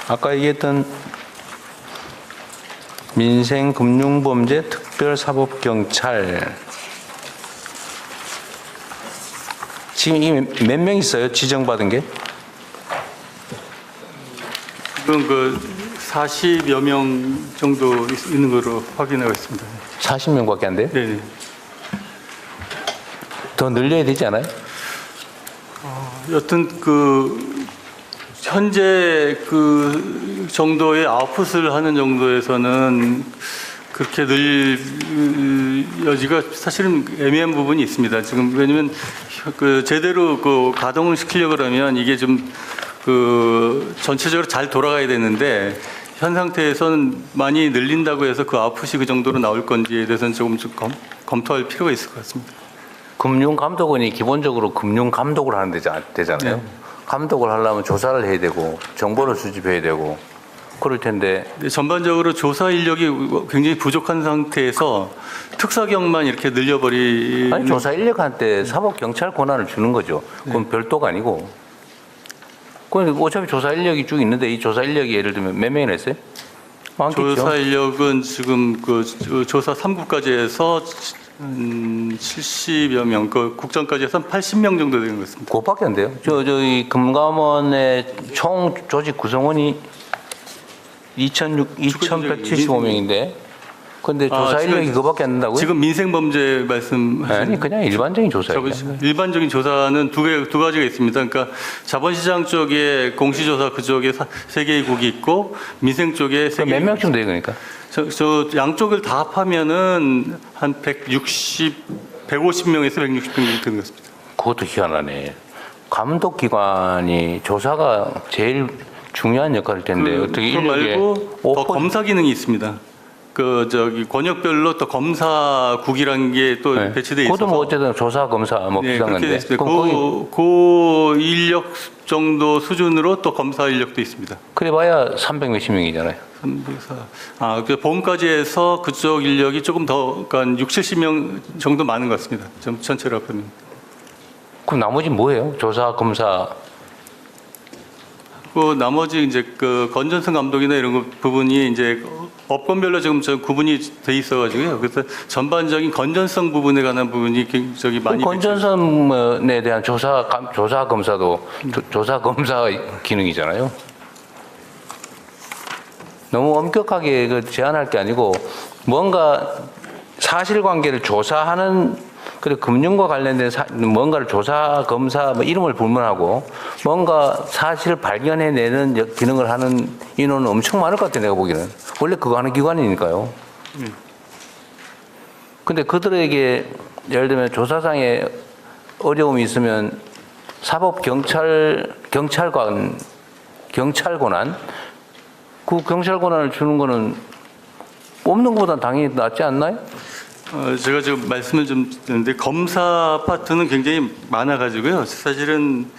아까 얘기했던 민생금융범죄 특별사법경찰 지금 이게 몇 명 있어요? 지정받은 게? 지금 그 40여 명 정도 있는 걸로 확인하고 있습니다. 40명밖에 안 돼요? 네네. 더 늘려야 되지 않아요? 여튼 그 현재 그 정도의 아웃풋을 하는 정도에서는 그렇게 늘 여지가 사실은 애매한 부분이 있습니다. 지금 왜냐면 그 제대로 그 가동을 시키려고 그러면 이게 좀 그 전체적으로 잘 돌아가야 되는데 현 상태에서는 많이 늘린다고 해서 그 아웃풋이 그 정도로 나올 건지에 대해서는 조금 검토할 필요가 있을 것 같습니다. 금융감독원이 기본적으로 금융감독을 하는 데잖아요. 네. 감독을 하려면 조사를 해야 되고 정보를 수집해야 되고 그럴 텐데 네, 전반적으로 조사 인력이 굉장히 부족한 상태에서 특사경만 이렇게 늘려버리는 아니 조사 인력한테 사법경찰 권한을 주는 거죠. 그건 별도가 아니고 그건 어차피 조사 인력이 쭉 있는데 이 조사 인력이 예를 들면 몇 명이나 있어요? 많겠죠. 조사 인력은 지금 그 조사 3구까지 해서 70여 명, 그 국장까지 해서 80명 정도 되는 것 같습니다. 그거밖에 안 돼요. 저희 금감원의 총 조직 구성원이 2,175명인데 근데 조사 인력이 그거밖에 안 된다고요? 지금 민생범죄 말씀하시는 아니 그냥 일반적인 조사예요. 일반적인 조사는 두 가지가 있습니다. 그러니까 자본시장 쪽에 공시조사 그쪽에 3개국이 있고 민생 쪽에 3개. 몇 명쯤 돼요, 그러니까? 저 양쪽을 다 합하면은 한 150명에서 160명 되는 것 같습니다. 그것도 희한하네. 감독기관이 조사가 제일 중요한 역할일 텐데 어떻게 그거 인력에 말고 더 검사 기능이 있습니다. 그 저기 권역별로 또 검사국이라는 게 또 네. 배치돼 있어서. 그것도 뭐 어쨌든 조사 검사 뭐 네, 비슷한 그렇게 건데. 됐습니다. 그럼 그 인력 정도 수준으로 또 검사 인력도 있습니다. 그래봐야 300 몇십 명이잖아요. 그 보험까지 해서 그쪽 인력이 조금 더, 그러니까 60, 70명 정도 많은 것 같습니다. 전체로 합하면. 그럼 나머지 뭐예요? 조사 검사. 그 나머지 이제 그 건전성 감독이나 이런 부분이 이제 업권별로 지금 구분이 돼 있어가지고요. 그래서 전반적인 건전성 부분에 관한 부분이 굉장히 많이. 건전성에 대한 조사 검사도 조사 검사 기능이잖아요. 너무 엄격하게 그 제한할 게 아니고 뭔가 사실관계를 조사하는 그리고 금융과 관련된 뭔가를 조사 검사 뭐 이름을 불문하고 뭔가 사실을 발견해내는 기능을 하는 인원은 엄청 많을 것 같아요. 내가 보기에는 원래 그거 하는 기관이니까요. 근데 그들에게 예를 들면 조사상에 어려움이 있으면 경찰 권한 그 경찰 권한을 주는 거는 없는 것보다 당연히 낫지 않나요? 제가 지금 말씀을 좀 드렸는데 검사 파트는 굉장히 많아가지고요. 사실은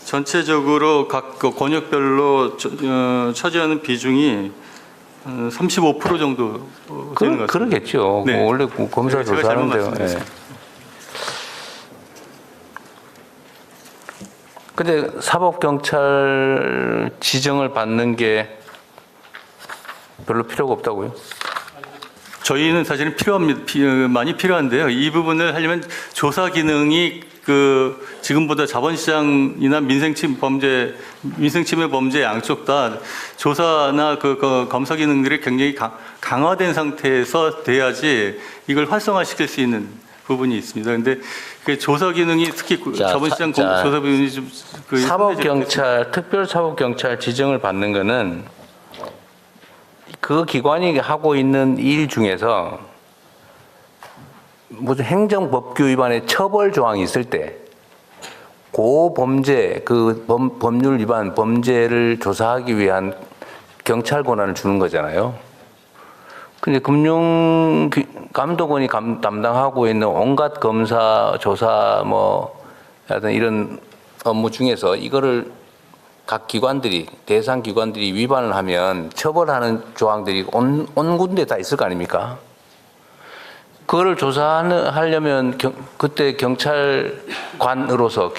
전체적으로 각 권역별로 차지하는 비중이 35% 정도 되는 것 같습니다. 그러겠죠. 네. 뭐 원래 검사 제가 잘못 조사하는데요. 말씀드렸습니다. 근데 사법경찰 지정을 받는 게 별로 필요가 없다고요? 저희는 사실은 많이 필요한데요. 이 부분을 하려면 조사 기능이 그 지금보다 자본시장이나 민생침해 범죄 양쪽 다 조사나 그 검사 기능들이 굉장히 강화된 상태에서 돼야지 이걸 활성화시킬 수 있는 부분이 있습니다. 그런데 그 조사 기능이 특히 자본시장 조사 부분이 좀 사법경찰 특별사법경찰 지정을 받는 거는 그 기관이 하고 있는 일 중에서 무슨 행정법규 위반의 처벌 조항이 있을 때 그 범죄, 그 법률 위반 범죄를 조사하기 위한 경찰 권한을 주는 거잖아요. 근데 금융감독원이 담당하고 있는 온갖 검사, 조사 뭐 하여튼 이런 업무 중에서 이거를 각 기관들이 대상 기관들이 위반을 하면 처벌하는 조항들이 온 군데 다 있을 거 아닙니까? 그거를 조사하려면 그때 경찰로서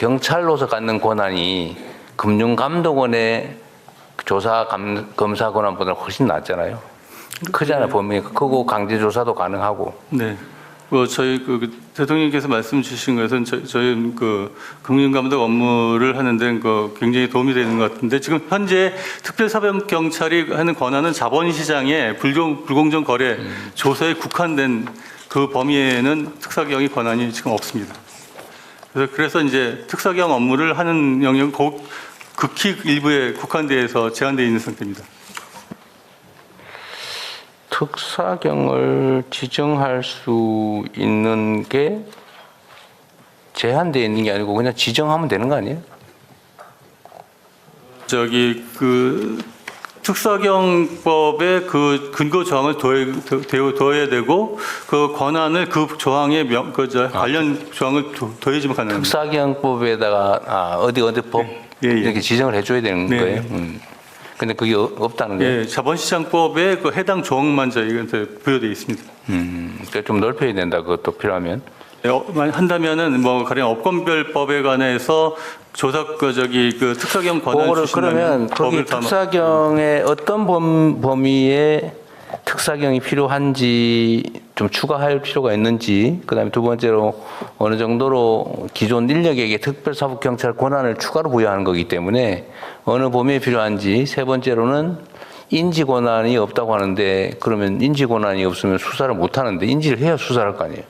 갖는 권한이 금융감독원의 검사 권한보다 훨씬 낫잖아요. 크잖아요. 범위가 크고 강제 조사도 가능하고. 네. 뭐 저희 그 대통령께서 말씀 주신 것은 저희 그 금융감독 업무를 하는데 그 굉장히 도움이 되는 것 같은데 지금 현재 특별사법경찰이 하는 권한은 자본시장의 불공정 거래 조사에 국한된 그 범위에는 특사경의 권한이 지금 없습니다. 그래서 이제 특사경 업무를 하는 영역은 극히 일부에 국한돼서 제한되어 있는 상태입니다. 특사경을 지정할 수 있는 게 제한되어 있는 게 아니고 그냥 지정하면 되는 거 아니에요? 저기 그 특사경법의 그 근거 조항을 더해야 되고 그 권한을 그 조항에 관련 조항을 더해주면 가능합니다. 특사경법에다가 어디 법 예, 예. 이렇게 지정을 해줘야 되는 네. 거예요. 근데 그게 없다는 거예요. 예, 자본시장법에 그 해당 조항만 저희한테 부여되어 있습니다. 그러니까 좀 넓혀야 된다. 그것도 필요하면. 한다면은 뭐 가령 업권별법에 관해서 조사 그 특사경 권한 그러면 주신다면 거기 특사경의 어떤 범위에 특사경이 필요한지 좀 추가할 필요가 있는지, 그다음에 두 번째로 어느 정도로 기존 인력에게 특별사법경찰 권한을 추가로 부여하는 거기 때문에 어느 범위에 필요한지, 세 번째로는 인지 권한이 없다고 하는데 그러면 인지 권한이 없으면 수사를 못 하는데 인지를 해야 수사를 할 거 아니에요.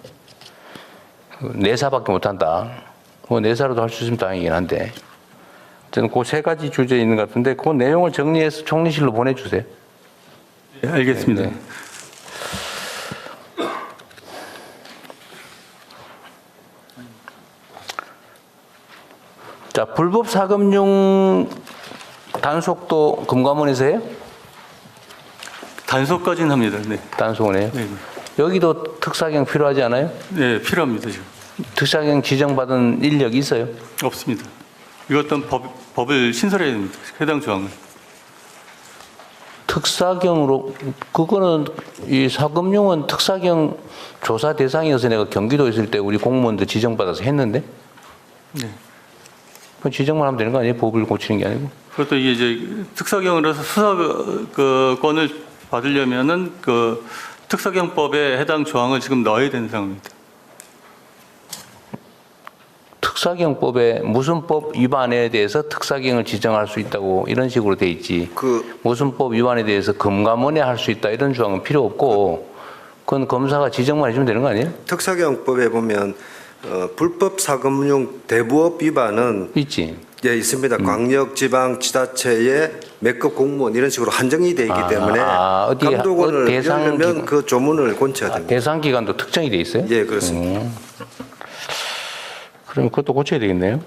내사밖에 못 한다. 뭐 내사라도 할 수 있으면 다행이긴 한데 저는 그 세 가지 주제에 있는 것 같은데 그 내용을 정리해서 총리실로 보내주세요. 네, 알겠습니다. 네. 자, 불법 사금융 단속도 금감원에서 해요? 단속까지는 합니다. 네. 단속은 해요? 네, 여기도 특사경 필요하지 않아요? 네, 필요합니다 지금. 특사경 지정받은 인력이 있어요? 없습니다. 이것도 법을 신설해야 됩니다. 해당 조항을. 특사경으로 그거는 이 사금융은 특사경 조사 대상이어서 내가 경기도에 있을 때 우리 공무원들 지정받아서 했는데 네. 그럼 지정만 하면 되는 거 아니에요? 법을 고치는 게 아니고. 그것도 이제 특사경으로서 수사권을 받으려면은 그 특사경법에 해당 조항을 지금 넣어야 되는 상황입니다. 특사경법에 무슨 법 위반에 대해서 특사경을 지정할 수 있다고 이런 식으로 돼 있지. 무슨 법 위반에 대해서 금감원에 할 수 있다 이런 조항은 필요 없고 그건 검사가 지정만 해주면 되는 거 아니에요? 특사경법에 보면 불법 사금융 대부업 위반은 있지. 예, 있습니다. 광역, 지방, 지자체의 몇 급 공무원 이런 식으로 한정이 되어 있기 때문에 어디 감독원을 대상 하려면 기관. 그 조문을 고쳐야 됩니다. 대상 기간도 특정이 돼 있어요? 예, 그렇습니다. 그럼 그것도 고쳐야 되겠네요.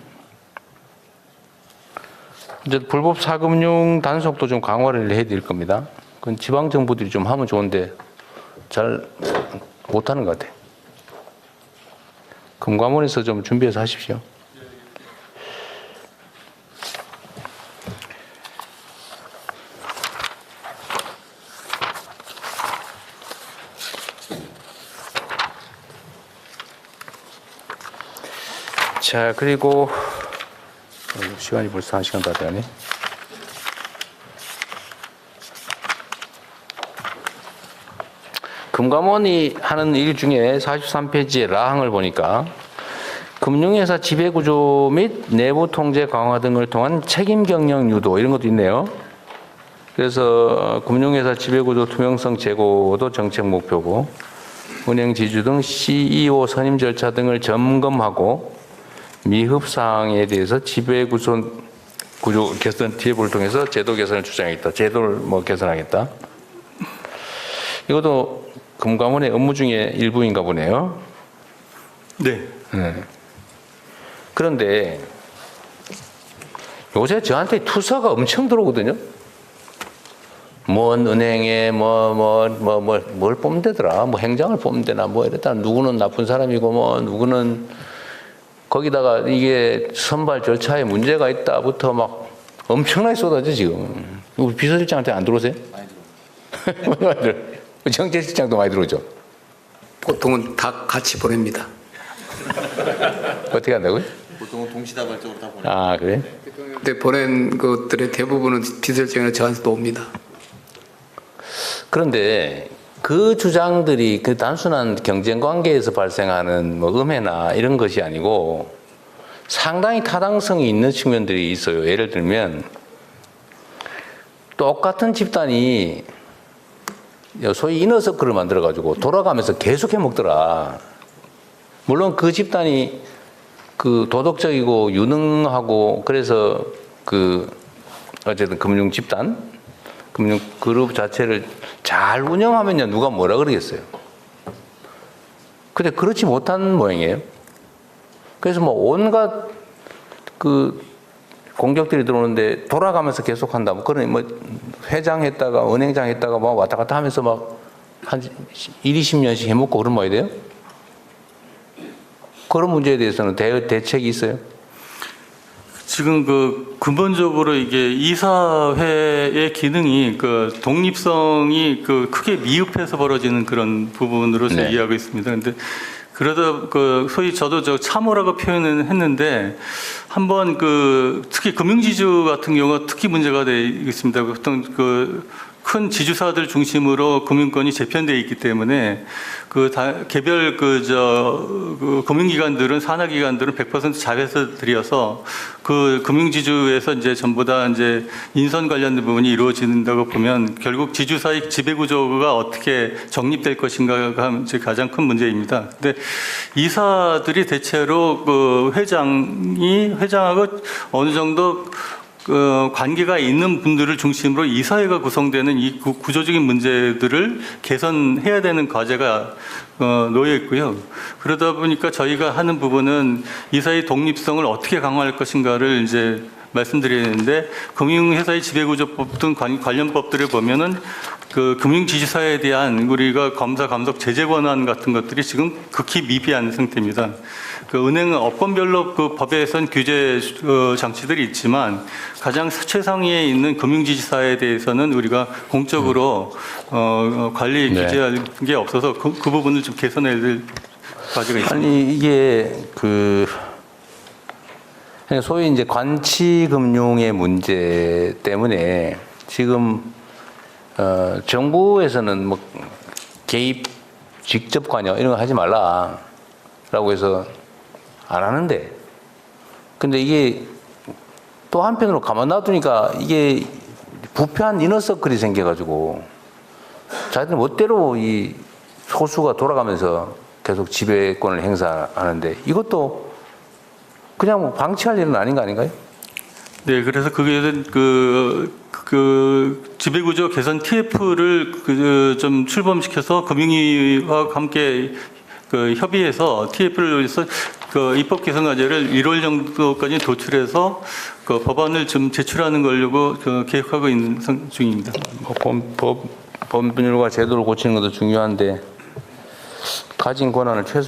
이제 불법 사금융 단속도 좀 강화를 해야 될 겁니다. 그건 지방 정부들이 좀 하면 좋은데 잘 못하는 것 같아요. 금감원에서 좀 준비해서 하십시오. 자, 그리고 시간이 벌써 1시간 다 되네. 금감원이 하는 일 중에 43페이지의 라항을 보니까 금융회사 지배구조 및 내부 통제 강화 등을 통한 책임 경영 유도 이런 것도 있네요. 그래서 금융회사 지배구조 투명성 제고도 정책 목표고 운영 지주 등 CEO 선임 절차 등을 점검하고 미흡 사항에 대해서 지배구조 개선 TF를 통해서 제도 개선을 주장하겠다. 제도를 뭐 개선하겠다. 이것도 금감원의 업무 중에 일부인가 보네요. 네. 그런데 요새 저한테 투서가 엄청 들어오거든요. 뭔 은행에 뭘 뽑는 데더라. 뭐 행장을 뽑는 데나 뭐 이랬다. 누구는 나쁜 사람이고 뭐 누구는 거기다가 이게 선발 절차에 문제가 있다부터 막 엄청나게 쏟아져 지금. 우리 비서실장한테 안 들어오세요? 많이 들어요. 정책실장도 많이 들어오죠. 보통은 다 같이 보냅니다. 어떻게 한다고요? 보통은 동시다발적으로 다 보냅니다. 아 그래? 대통령 때 보낸 것들의 대부분은 비서실장이나 저한테도 옵니다. 그런데 그 주장들이 그 단순한 경쟁 관계에서 발생하는 뭐 음해나 이런 것이 아니고 상당히 타당성이 있는 측면들이 있어요. 예를 들면 똑같은 집단이 소위 이너서클을 만들어가지고 돌아가면서 계속 해먹더라. 물론 그 집단이 그 도덕적이고 유능하고 그래서 그 어쨌든 금융 집단, 금융 그룹 자체를 잘 운영하면요 누가 뭐라 그러겠어요. 근데 그렇지 못한 모양이에요. 그래서 뭐 온갖 그 공격들이 들어오는데 돌아가면서 계속한다. 뭐 그런 뭐 회장 했다가 은행장 했다가 막 왔다 갔다 하면서 막 한 20년씩 해먹고 그러면 뭐 해야 돼요? 그런 문제에 대해서는 대책이 있어요? 지금 그 근본적으로 이게 이사회의 기능이 그 독립성이 그 크게 미흡해서 벌어지는 그런 부분으로서 네. 이해하고 있습니다. 근데 그러다 그 소위 저도 저 참호라고 표현을 했는데 한번 그 특히 금융지주 같은 경우가 특히 문제가 되어 있습니다. 보통 그 큰 지주사들 중심으로 금융권이 재편되어 있기 때문에 그 개별 그 금융기관들은 산하기관들은 100% 자회사들이어서 그 금융지주에서 이제 전부 다 이제 인선 관련된 부분이 이루어진다고 보면 결국 지주사의 지배구조가 어떻게 정립될 것인가가 이제 가장 큰 문제입니다. 근데 이사들이 대체로 그 회장하고 어느 정도 그 관계가 있는 분들을 중심으로 이사회가 구성되는 이 구조적인 문제들을 개선해야 되는 과제가 놓여 있고요. 그러다 보니까 저희가 하는 부분은 이사의 독립성을 어떻게 강화할 것인가를 이제 말씀드리는데 금융회사의 지배구조법 등 관련 법들을 보면은 그 금융지주사에 대한 우리가 검사 감독 제재 권한 같은 것들이 지금 극히 미비한 상태입니다. 그 은행은 업권별로 그 법에선 규제 장치들이 있지만 가장 최상위에 있는 금융지주사에 대해서는 우리가 공적으로 관리 네. 규제할 게 없어서 그 부분을 좀 개선해야 될 과제가 있습니다. 아니 이게 그 소위 이제 관치금융의 문제 때문에 지금 정부에서는 뭐 개입, 직접 관여 이런 거 하지 말라라고 해서 안 하는데, 근데 이게 또 한편으로 가만 놔두니까 이게 부패한 이너서클이 생겨가지고 자기들 멋대로 이 소수가 돌아가면서 계속 지배권을 행사하는데 이것도 그냥 뭐 방치할 일은 아닌 거 아닌가요? 네, 그래서 그게 그 지배구조 개선 TF를 좀 출범시켜서 금융위와 함께 그 협의해서 TF를 위해서 그 입법 개선 과제를 1월 정도까지 도출해서 그 법안을 좀 제출하는 걸로 그 계획하고 있는 중입니다. 법률과 제도를 고치는 것도 중요한데 가진 권한을 최소한